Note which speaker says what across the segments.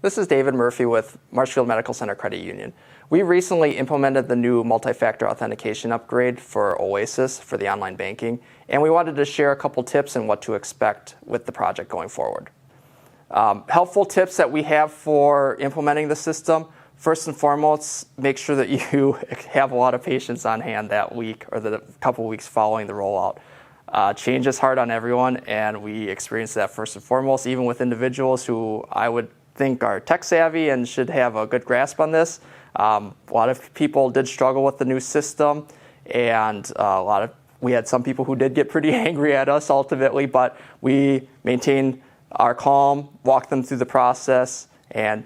Speaker 1: This is David Murphy with Marshfield Medical Center Credit Union. We recently implemented the new multi-factor authentication upgrade for Oasis for the online banking, and we wanted to share a couple tips on what to expect with the project going forward. Helpful tips that we have for implementing the system: first and foremost, make sure that you have a lot of patience on hand that week or the couple weeks following the rollout. Change is hard on everyone, and we experience that first and foremost, even with individuals who I would think are tech savvy and should have a good grasp on this. A lot of people did struggle with the new system, and we had some people who did get pretty angry at us ultimately, but we maintained our calm, walked them through the process, and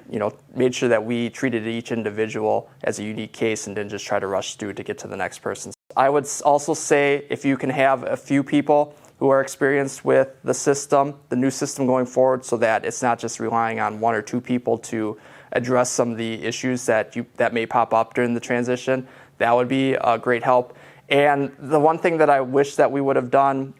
Speaker 1: made sure that we treated each individual as a unique case and didn't just try to rush through to get to the next person. I would also say if you can have a few people who are experienced with the system, the new system going forward, so that it's not just relying on one or two people to address some of the issues that may pop up during the transition, that would be a great help. And the one thing that I wish that we would have done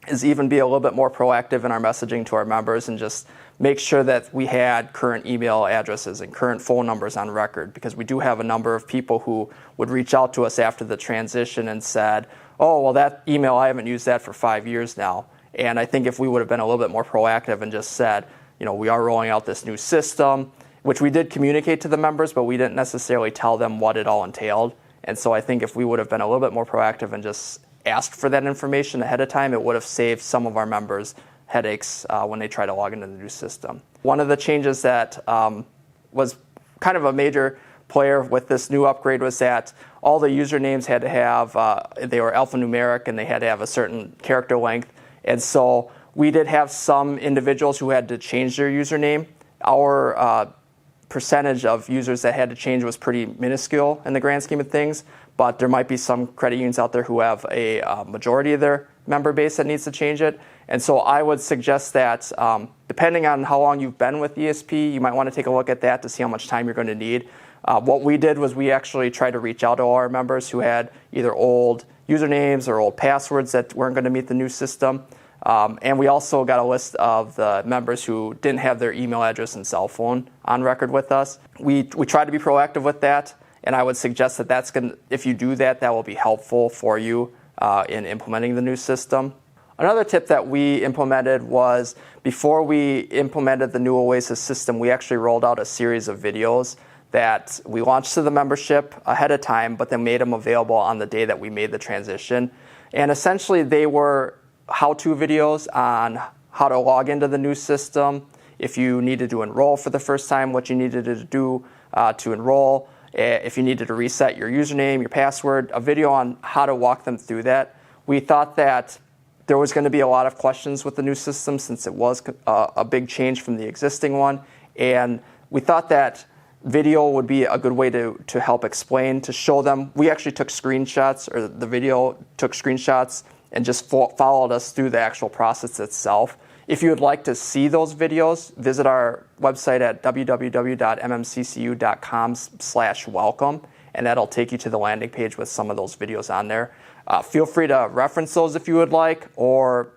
Speaker 1: is even be a little bit more proactive in our messaging to our members and just make sure that we had current email addresses and current phone numbers on record, because we do have a number of people who would reach out to us after the transition and said, oh, well, that email, I haven't used that for 5 years now. And I think if we would have been a little bit more proactive and just said, we are rolling out this new system, which we did communicate to the members, but we didn't necessarily tell them what it all entailed. And so I think if we would have been a little bit more proactive and just asked for that information ahead of time, it would have saved some of our members headaches when they try to log into the new system. One of the changes that was kind of a major player with this new upgrade was that all the usernames had to have, they were alphanumeric and they had to have a certain character length. And so we did have some individuals who had to change their username. Our percentage of users that had to change was pretty minuscule in the grand scheme of things, but there might be some credit unions out there who have a majority of their member base that needs to change it. And so I would suggest that depending on how long you've been with ESP, you might want to take a look at that to see how much time you're going to need. What we did was we actually tried to reach out to all our members who had either old usernames or old passwords that weren't going to meet the new system. And we also got a list of the members who didn't have their email address and cell phone on record with us. We tried to be proactive with that, and I would suggest that if you do that, that will be helpful for you in implementing the new system. Another tip that we implemented was before we implemented the new Oasis system, we actually rolled out a series of videos that we launched to the membership ahead of time, but then made them available on the day that we made the transition. And essentially they were how-to videos on how to log into the new system, if you needed to enroll for the first time, what you needed to do to enroll, if you needed to reset your username, your password, a video on how to walk them through that. We thought that there was going to be a lot of questions with the new system since it was a big change from the existing one, and we thought that video would be a good way to help explain, to show them. We actually took screenshots, or the video took screenshots and just followed us through the actual process itself. If you would like to see those videos, visit our website at www.mmccu.com/welcome, and that'll take you to the landing page with some of those videos on there. Feel free to reference those if you would like, or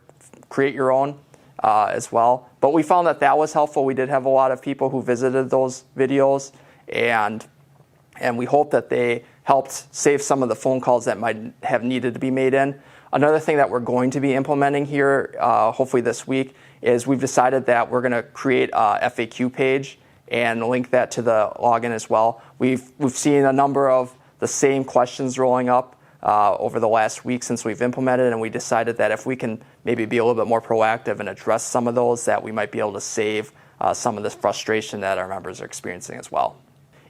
Speaker 1: create your own as well. But we found that was helpful. We did have a lot of people who visited those videos, and we hope that they helped save some of the phone calls that might have needed to be made in. Another thing that we're going to be implementing here, hopefully this week, is we've decided that we're going to create a FAQ page and link that to the login as well. We've seen a number of the same questions rolling up over the last week since we've implemented, and we decided that if we can maybe be a little bit more proactive and address some of those, that we might be able to save some of this frustration that our members are experiencing as well.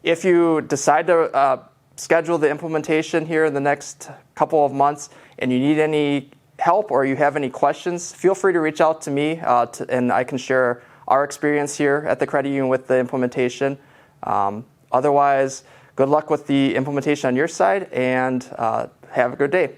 Speaker 1: If you decide to schedule the implementation here in the next couple of months and you need any help or you have any questions, feel free to reach out to me and I can share our experience here at the credit union with the implementation. Otherwise, good luck with the implementation on your side, and have a good day.